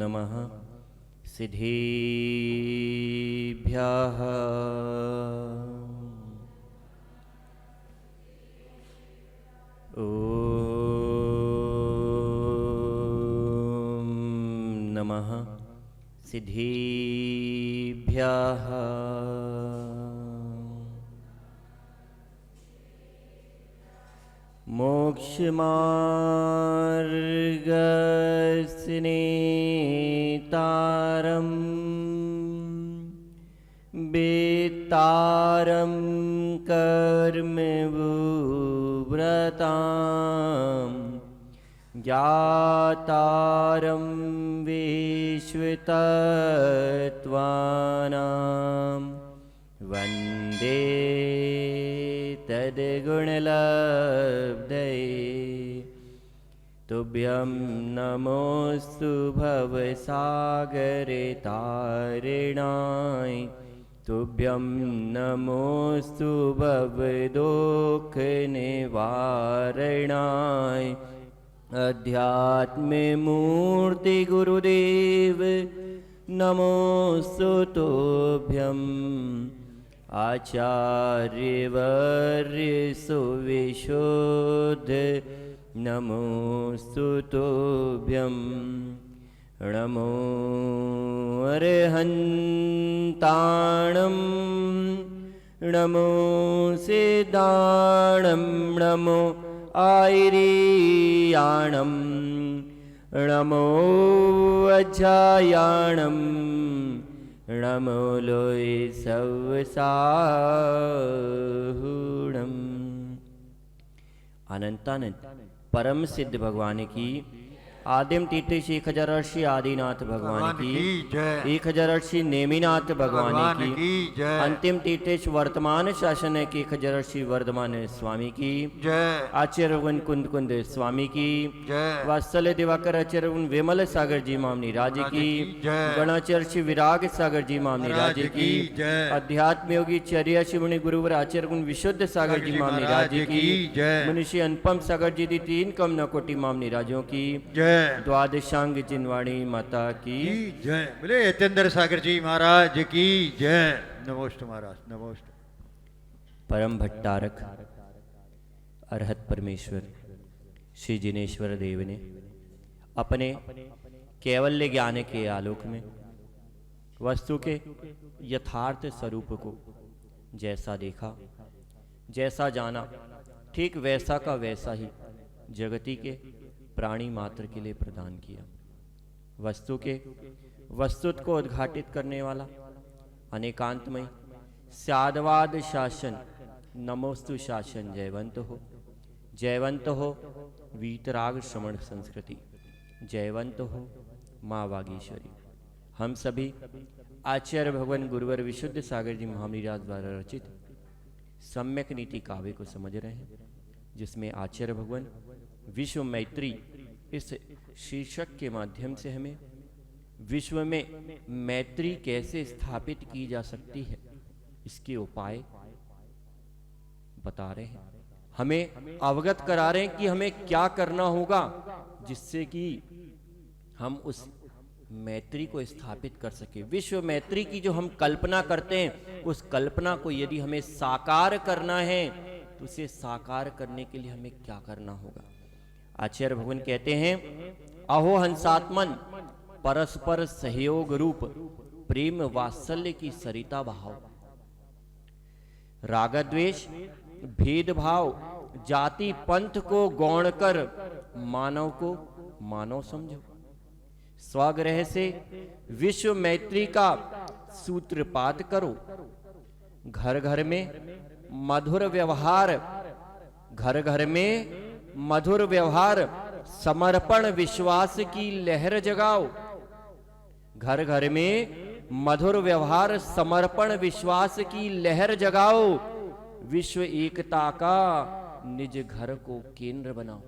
नमः सिद्धिभ्यः ॐ नमः सिद्धिभ्यः मोक्षमार्गस्य नेतारं वेत्तारं कर्मव्रतां ज्ञातारं विश्वतत्त्वानां वन्दे तद्गुणलब्धये तुभ्यं नमोऽस्तु भवसागरे तारिणाय तुभ्यं नमोऽस्तु भवदुःखनिवारणाय अध्यात्ममूर्ति गुरुदेव नमोऽस्तु तुभ्यम् आचार्यवर्य सुविशुद्ध नमोऽस्तु तुभ्यं नमो अरहन्ताणं नमो सिद्धाणं नमो आयर्याणं नमो अज्जायाणं नमो लोय सवसाहुणम्। अनंतानंत परम सिद्ध भगवान की आदिम तीर्थेश 1008 आदिनाथ भगवान की 1008 नेमिनाथ भगवान की अंतिम तीर्थेश वर्तमान शासन के 1008 वर्धमान स्वामी की आचार्य भगवान कुंद कुंद स्वामी की वात्सल्य दिवाकर आचार्य भगवान विमल सागर जी मामनी राज्य की गणाचार्य श्री विराग सागर जी मामनी राज्य की अध्यात्म योगी चर्या शिवनि गुरुवर आचार्य भगवान विशुद्ध सागर जी मामनी राज्य की मनुष्य अनुपम सागर जी दी 3 कम न कोटि मामनी राज्यों की द्वादशांग जिनवाणी माता की जय। बोले यतेंद्र सागर जी महाराज की जय। नमोस्तु महाराज नमोस्तु। परम भट्टारक अरहत परमेश्वर श्री जिनेश्वर देव ने अपने कैवल्य ज्ञान के आलोक में वस्तु के यथार्थ स्वरूप को जैसा देखा जैसा जाना ठीक वैसा का वैसा ही जगती के प्राणी मात्र के लिए प्रदान किया। वस्तु के वस्तुत को उद्घाटित करने वाला अनेकांतमय स्यादवाद शासन नमोस्तु शासन जयवंत हो वीतराग श्रवण संस्कृति जयवंत हो माँ वागीश्वरी। हम सभी आचार्य भगवान गुरुवर विशुद्ध सागर जी महामनीराज द्वारा रचित सम्यक नीति काव्य को समझ रहे हैं, जिसमें आचार्य भगवान विश्व मैत्री इस शीर्षक के माध्यम से हमें विश्व में मैत्री कैसे स्थापित की जा सकती है इसके उपाय बता रहे हैं, हमें अवगत करा रहे हैं कि हमें क्या करना होगा जिससे कि हम उस मैत्री को स्थापित कर सके। विश्व मैत्री की जो हम कल्पना करते हैं उस कल्पना को यदि हमें साकार करना है तो उसे साकार करने के लिए हमें क्या करना होगा। आचार्य भगवान कहते हैं अहो हंसात्मन परस्पर सहयोग रूप प्रेम वात्सल्य की सरिता बहाव। रागद्वेष भेदभाव जाति पंथ को गौण कर मानव को मानव समझो। स्वग्रह से विश्व मैत्री का सूत्रपात करो। घर घर में मधुर व्यवहार मधुर व्यवहार समर्पण विश्वास की लहर जगाओ। घर घर में मधुर व्यवहार समर्पण विश्वास की लहर जगाओ। विश्व एकता का निज घर को केंद्र बनाओ।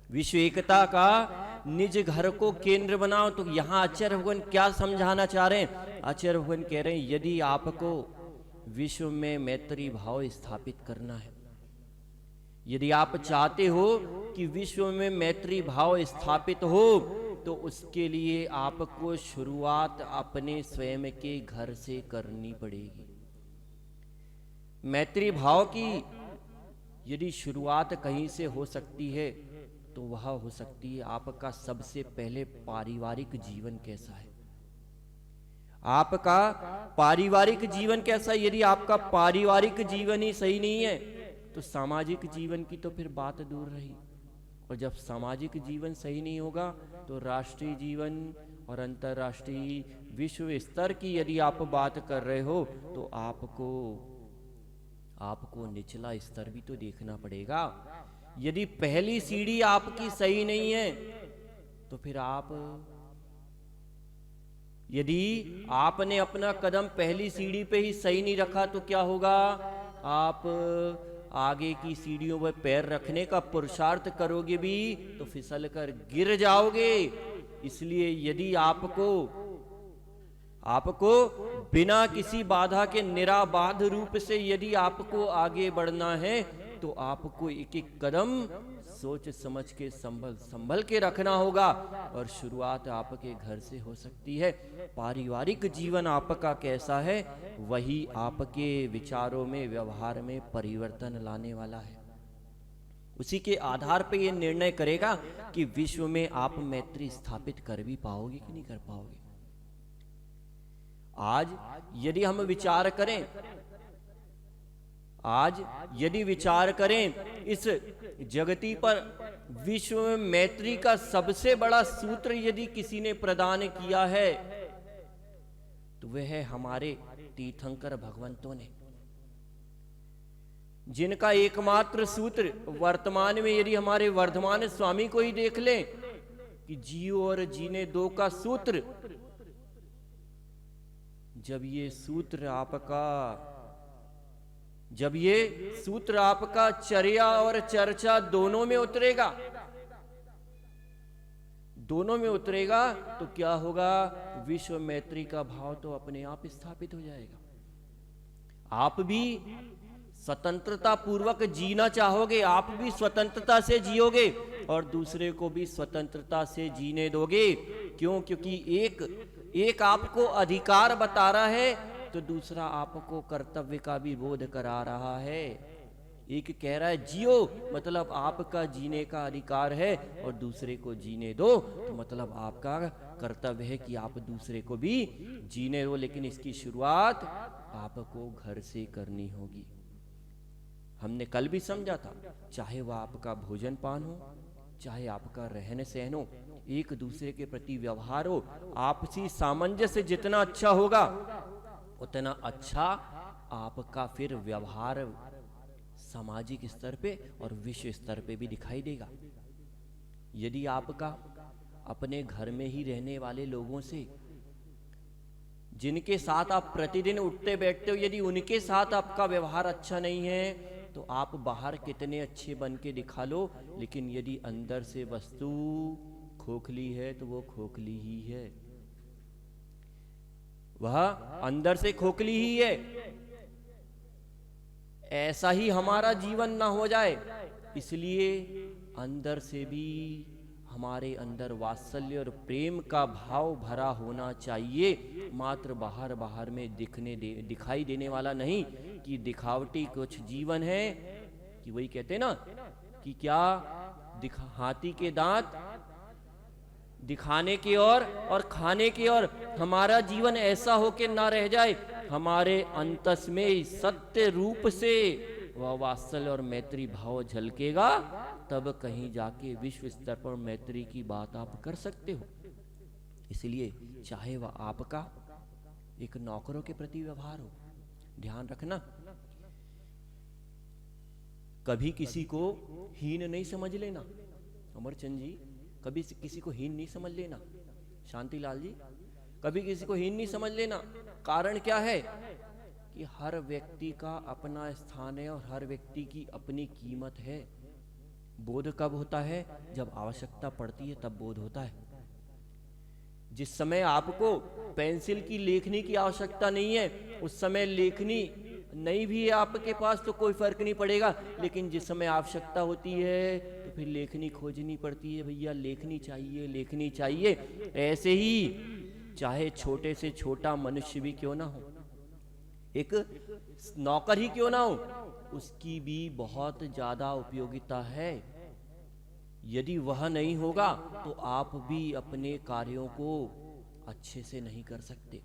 विश्व एकता का निज घर को केंद्र बनाओ। तो यहां आचार्य भगवान क्या समझाना चाह रहे हैं? आचार्य भगवान कह रहे हैं यदि आपको विश्व में मैत्री भाव स्थापित करना है, यदि आप चाहते हो कि विश्व में मैत्री भाव स्थापित हो, तो उसके लिए आपको शुरुआत अपने स्वयं के घर से करनी पड़ेगी। मैत्री भाव की यदि शुरुआत कहीं से हो सकती है तो वह हो सकती है आपका सबसे पहले पारिवारिक जीवन कैसा है, आपका पारिवारिक जीवन कैसा है। यदि आपका पारिवारिक जीवन ही सही नहीं है तो सामाजिक जीवन की तो फिर बात दूर रही, और जब सामाजिक जीवन सही नहीं होगा तो राष्ट्रीय जीवन और अंतर्राष्ट्रीय विश्व स्तर की यदि आप बात कर रहे हो तो आपको निचला स्तर भी तो देखना पड़ेगा। यदि पहली सीढ़ी आपकी सही नहीं है तो फिर यदि आपने अपना कदम पहली सीढ़ी पे ही सही नहीं रखा तो क्या होगा, आप आगे की सीढ़ियों पर पैर रखने का पुरुषार्थ करोगे भी तो फिसल कर गिर जाओगे। इसलिए यदि आपको बिना किसी बाधा के निराबाध रूप से यदि आपको आगे बढ़ना है तो आपको एक एक कदम सोच समझ के संभल के रखना होगा, और शुरुआत आपके घर से हो सकती है। पारिवारिक जीवन आपका कैसा है वही आपके विचारों में, व्यवहार में परिवर्तन लाने वाला है। उसी के आधार पे ये निर्णय करेगा कि विश्व में आप मैत्री स्थापित कर भी पाओगे कि नहीं कर पाओगे। आज यदि विचार करें इस जगती पर विश्व में मैत्री का सबसे बड़ा सूत्र यदि किसी ने प्रदान किया है तो वह है हमारे तीर्थंकर भगवंतों ने, जिनका एकमात्र सूत्र वर्तमान में यदि हमारे वर्धमान स्वामी को ही देख लें कि जियो और जीने दो का सूत्र, जब ये सूत्र आपका चर्या और चर्चा दोनों में उतरेगा तो क्या होगा, विश्व मैत्री का भाव तो अपने आप स्थापित हो जाएगा। आप भी स्वतंत्रता पूर्वक जीना चाहोगे, आप भी स्वतंत्रता से जियोगे और दूसरे को भी स्वतंत्रता से जीने दोगे। क्यों? क्योंकि एक आपको अधिकार बता रहा है तो दूसरा आपको कर्तव्य का भी बोध करा रहा है। एक कह रहा है जियो, मतलब आपका जीने का अधिकार है, और दूसरे को जीने दो तो मतलब आपका कर्तव्य है कि आप दूसरे को भी जीने दो। लेकिन इसकी शुरुआत आपको घर से करनी होगी। हमने कल भी समझा था, चाहे वह आपका भोजन पान हो, चाहे आपका रहन सहन हो, एक दूसरे के प्रति व्यवहार हो, आपसी सामंजस्य जितना अच्छा होगा उतना अच्छा आपका फिर व्यवहार सामाजिक स्तर पे और विश्व स्तर पे भी दिखाई देगा। यदि आपका अपने घर में ही रहने वाले लोगों से, जिनके साथ आप प्रतिदिन उठते बैठते हो, यदि उनके साथ आपका व्यवहार अच्छा नहीं है तो आप बाहर कितने अच्छे बन के दिखा लो, लेकिन यदि अंदर से वस्तु खोखली है तो वो खोखली ही है, वह अंदर से खोखली ही है। ऐसा ही हमारा जीवन ना हो जाए, इसलिए अंदर से भी हमारे अंदर वात्सल्य और प्रेम का भाव भरा होना चाहिए। मात्र बाहर में दिखाई देने वाला नहीं कि दिखावटी कुछ जीवन है, कि वही कहते ना कि क्या हाथी के दांत दिखाने की ओर और खाने की ओर। हमारा जीवन ऐसा हो के ना रह जाए, हमारे अंतस में सत्य रूप से वह वात्सल्य और मैत्री भाव झलकेगा, तब कहीं जाके विश्व स्तर पर मैत्री की बात आप कर सकते हो। इसलिए चाहे वह आपका एक नौकरों के प्रति व्यवहार हो, ध्यान रखना, कभी किसी को हीन नहीं समझ लेना। अमरचंद जी, कभी किसी को हीन नहीं समझ लेना। शांतिलाल जी, कभी किसी को हीन नहीं समझ लेना। कारण क्या है कि हर व्यक्ति का अपना स्थान है और हर व्यक्ति की अपनी कीमत है। बोध कब होता है? जब आवश्यकता पड़ती है तब बोध होता है। जिस समय आपको पेंसिल की लेखनी की आवश्यकता नहीं है, उस समय लेखनी नहीं भी है आपके पास तो कोई फर्क नहीं पड़ेगा, लेकिन जिस समय आवश्यकता होती है तो फिर लेखनी खोजनी पड़ती है। भैया लेखनी चाहिए, लेखनी चाहिए। ऐसे ही चाहे छोटे से छोटा मनुष्य भी क्यों ना हो, एक नौकर ही क्यों ना हो, उसकी भी बहुत ज्यादा उपयोगिता है। यदि वह नहीं होगा तो आप भी अपने कार्यों को अच्छे से नहीं कर सकते।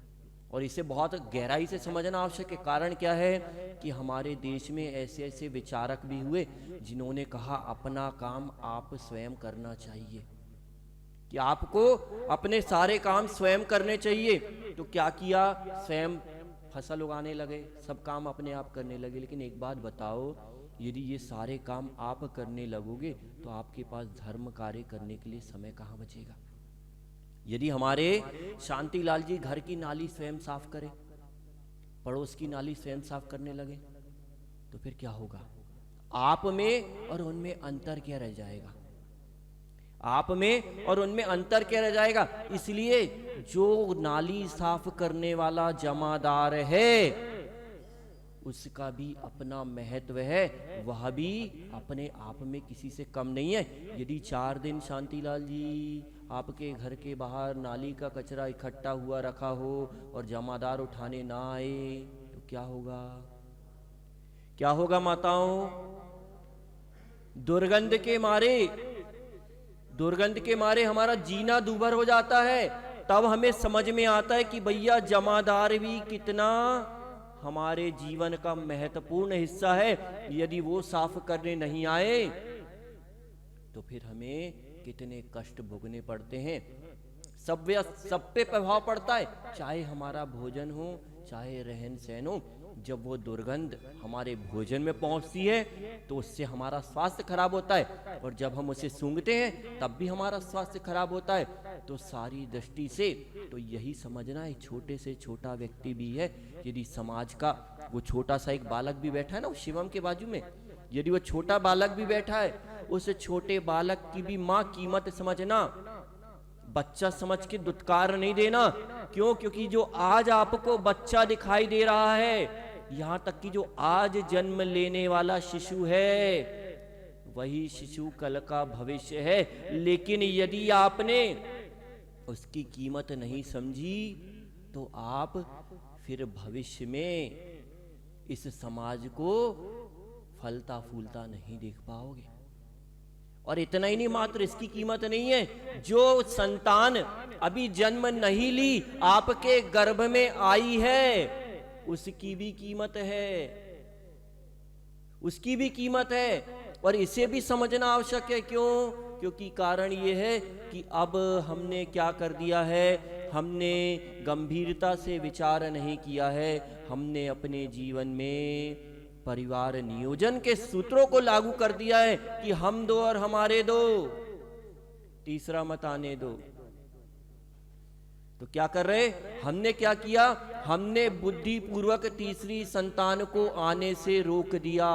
और इसे बहुत गहराई से समझना आवश्यक है। कारण क्या है कि हमारे देश में ऐसे ऐसे विचारक भी हुए जिन्होंने कहा अपना काम आप स्वयं करना चाहिए, कि आपको अपने सारे काम स्वयं करने चाहिए। तो क्या किया, स्वयं फसल उगाने लगे, सब काम अपने आप करने लगे। लेकिन एक बात बताओ, यदि ये सारे काम आप करने लगोगे तो आपके पास धर्म कार्य करने के लिए समय कहाँ बचेगा। यदि हमारे शांतिलाल जी घर की नाली स्वयं साफ करें, पड़ोस की नाली स्वयं साफ करने लगे, तो फिर क्या होगा। आप में और उनमें अंतर क्या रह जाएगा, आप में और उनमें अंतर क्या रह जाएगा। इसलिए जो नाली साफ करने वाला जमादार है उसका भी अपना महत्व है, वह भी अपने आप में किसी से कम नहीं है। यदि 4 दिन शांतिलाल जी आपके घर के बाहर नाली का कचरा इकट्ठा हुआ रखा हो और जमादार उठाने ना आए तो क्या होगा, क्या होगा माताओं। दुर्गंध के मारे हमारा जीना दूभर हो जाता है। तब हमें समझ में आता है कि भैया जमादार भी कितना हमारे जीवन का महत्वपूर्ण हिस्सा है। यदि वो साफ करने नहीं आए तो फिर हमें कितने कष्ट भोगने पड़ते हैं। सब पे प्रभाव पड़ता है, चाहे हमारा भोजन हो चाहे रहन सहन हो। जब वो दुर्गंध हमारे भोजन में पहुंचती है तो उससे हमारा स्वास्थ्य खराब होता है, और जब हम उसे सूंघते हैं तब भी हमारा स्वास्थ्य खराब होता है। तो सारी दृष्टि से तो यही समझना है, छोटे से छोटा व्यक्ति भी है, यदि समाज का वो छोटा सा एक बालक भी बैठा है ना शिवम के बाजू में, यदि वो छोटा बालक भी बैठा है, उस छोटे बालक की भी माँ कीमत समझना, बच्चा समझ के दुत्कार नहीं देना। क्यों, क्योंकि जो आज आपको बच्चा दिखाई दे रहा है, यहां तक कि जो आज जन्म लेने वाला शिशु है, वही शिशु कल का भविष्य है। लेकिन यदि आपने उसकी कीमत नहीं समझी तो आप फिर भविष्य में इस समाज को फलता फूलता नहीं देख पाओगे। और इतना ही नहीं, मात्र इसकी कीमत नहीं है, जो संतान अभी जन्म नहीं ली, आपके गर्भ में आई है, उसकी भी कीमत है, उसकी भी कीमत है। और इसे भी समझना आवश्यक है। क्यों, क्योंकि कारण ये है कि अब हमने क्या कर दिया है, हमने गंभीरता से विचार नहीं किया है। हमने अपने जीवन में परिवार नियोजन के सूत्रों को लागू कर दिया है कि हम दो और हमारे दो, तीसरा मत आने दो। तो क्या कर रहे, हमने क्या किया, हमने बुद्धिपूर्वक तीसरी संतान को आने से रोक दिया।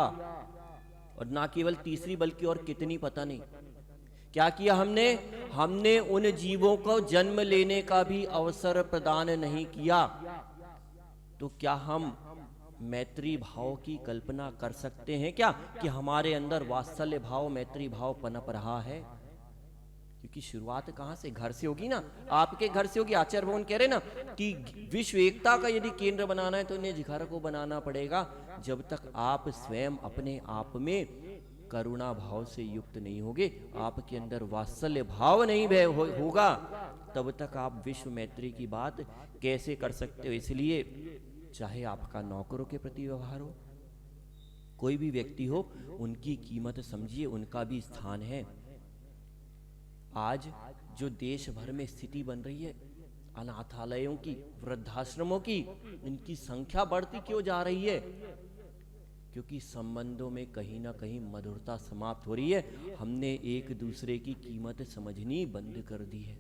और ना केवल तीसरी बल्कि और कितनी पता नहीं क्या किया हमने उन जीवों को जन्म लेने का भी अवसर प्रदान नहीं किया। तो क्या हम मैत्री भाव की कल्पना कर सकते हैं क्या कि हमारे अंदर वात्सल्य भाव, मैत्री भाव पनप रहा है। क्योंकि शुरुआत कहां से, घर से होगी ना, आपके घर से होगी। आचार्य भवन कह रहे ना कि विश्व एकता का यदि केंद्र बनाना है तो इन्हें घर को बनाना पड़ेगा। जब तक आप स्वयं अपने आप में करुणा भाव से युक्त नहीं होगे, आपके अंदर वात्सल्य भाव नहीं होगा, तब तक आप विश्व मैत्री की बात कैसे कर सकते हो। इसलिए चाहे आपका नौकरों के प्रति व्यवहार हो, कोई भी व्यक्ति हो, उनकी कीमत समझिए, उनका भी स्थान है। आज जो देश भर में स्थिति बन रही है, अनाथालयों की, वृद्धाश्रमों की, इनकी संख्या बढ़ती क्यों जा रही है, क्योंकि संबंधों में कहीं ना कहीं मधुरता समाप्त हो रही है। हमने एक दूसरे की कीमत समझनी बंद कर दी है,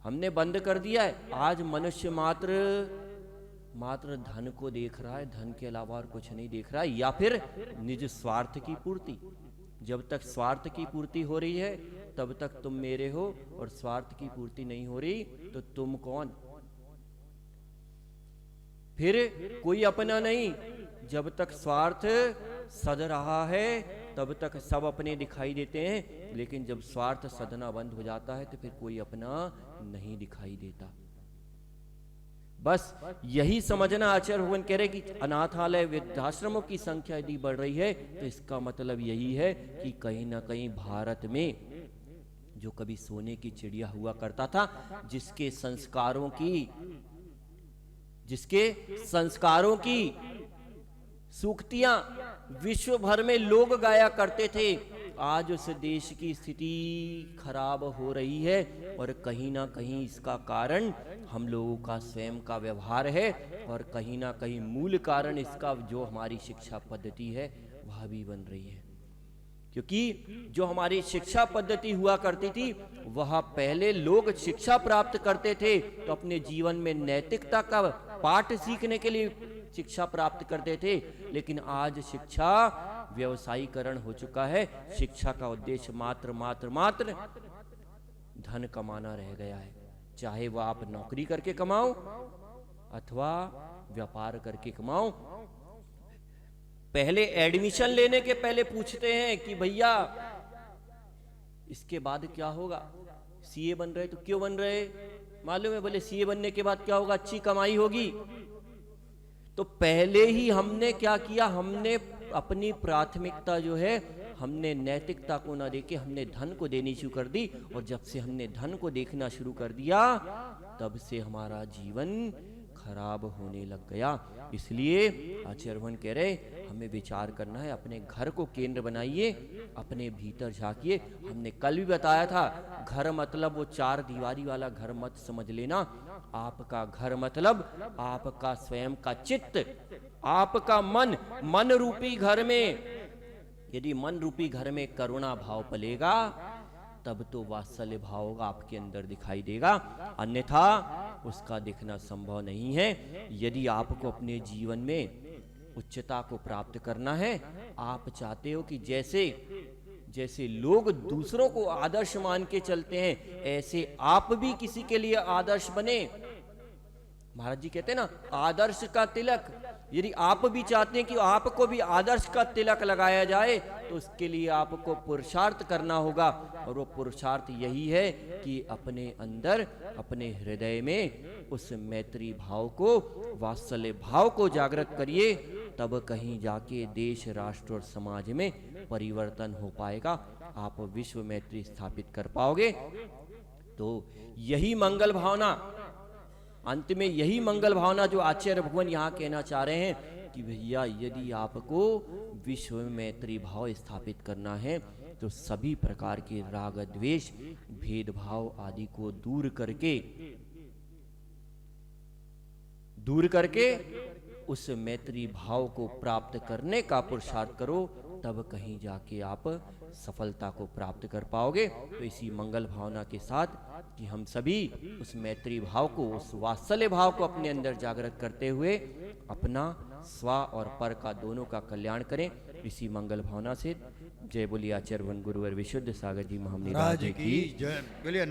हमने बंद कर दिया है। आज मनुष्य मात्र धन को देख रहा है, धन के अलावा और कुछ नहीं देख रहा है, या फिर निज स्वार्थ की पूर्ति। जब तक स्वार्थ की पूर्ति हो रही है तब तक तुम मेरे हो, और स्वार्थ की पूर्ति नहीं हो रही तो तुम कौन। फिर कोई अपना नहीं। जब तक स्वार्थ सद रहा है तब तक सब अपने दिखाई देते हैं, लेकिन जब स्वार्थ सदना बंद हो जाता है तो फिर कोई अपना नहीं दिखाई देता। बस यही समझना आचार्य भगवान कह रहे कि अनाथालय वृद्धाश्रमों की संख्या यदि बढ़ रही है तो इसका मतलब यही है कि कहीं ना कहीं भारत में जो कभी सोने की चिड़िया हुआ करता था, जिसके संस्कारों की सूक्तियां विश्व भर में लोग गाया करते थे, आज उस देश की स्थिति खराब हो रही है। और कहीं ना कहीं इसका कारण हम लोगों का स्वयं का व्यवहार है, और कहीं ना कहीं मूल कारण इसका जो हमारी शिक्षा पद्धति है वह भी बन रही है। क्योंकि जो हमारी शिक्षा पद्धति हुआ करती थी वह पहले लोग शिक्षा प्राप्त करते थे तो अपने जीवन में नैतिकता का पाठ सीखने के लिए शिक्षा प्राप्त करते थे, लेकिन आज शिक्षा व्यवसायीकरण हो चुका है। शिक्षा का उद्देश्य मात्र धन कमाना रह गया है, चाहे वह आप नौकरी करके कमाओ अथवा व्यापार करके कमाओ। पहले एडमिशन लेने के पहले पूछते हैं कि भैया इसके बाद क्या होगा, सीए बन रहे तो क्यों बन रहे, मालूम है? बोले सीए बनने के बाद क्या होगा, अच्छी कमाई होगी। तो पहले ही हमने क्या किया, हमने अपनी प्राथमिकता जो है हमने नैतिकता को ना देके हमने धन को देनी शुरू कर दी, और जब से हमने धन को देखना शुरू कर दिया तब से हमारा जीवन खराब होने लग गया। इसलिए आचार्य भगवान कह रहे हमें विचार करना है, अपने घर को केंद्र बनाइए, अपने भीतर झांकिए। हमने कल भी बताया था, घर मतलब वो चार दीवारी वाला घर मत समझ लेना। आपका घर मतलब आपका स्वयं का चित्त, आपका मन रूपी घर में यदि मन रूपी घर में करुणा भाव पलेगा तब तो वात्सल्य भाव आपके अंदर दिखाई देगा, अन्यथा उसका दिखना संभव नहीं है। यदि आपको अपने जीवन में उच्चता को प्राप्त करना है, आप चाहते हो कि जैसे लोग दूसरों को आदर्श मान के चलते हैं ऐसे आप भी किसी के लिए आदर्श बने। महाराज जी कहते हैं ना, आदर्श का तिलक। यदि आप भी चाहते हैं कि आपको भी आदर्श का तिलक लगाया जाए तो उसके लिए आपको पुरुषार्थ करना होगा, और वो पुरुषार्थ यही है कि अपने अंदर अपने हृदय में उस मैत्री भाव को, वात्सल्य भाव को जागृत करिए, तब कहीं जाके देश, राष्ट्र और समाज में परिवर्तन हो पाएगा। आप विश्व मैत्री स्थापित कर पाओगे। तो यही मंगल भावना, अंत में यही मंगल भावना जो आचार्य भगवान यहाँ कहना चाह रहे हैं कि भैया यदि आपको विश्व में मैत्री भाव स्थापित करना है तो सभी प्रकार के राग, द्वेष, भेदभाव आदि को दूर करके उस मैत्री भाव को प्राप्त करने का पुरुषार्थ करो, तब कहीं जाके आप सफलता को प्राप्त कर पाओगे। तो इसी मंगल भावना के साथ कि हम सभी उस मैत्री भाव को, उस वात्सल्य भाव को अपने अंदर जागृत करते हुए अपना स्व और पर का दोनों का कल्याण करें, इसी मंगल भावना से जय बोलिए आचार्य वन गुरुवर विशुद्ध सागर जी महामनी महाराज की जय। बोलिए।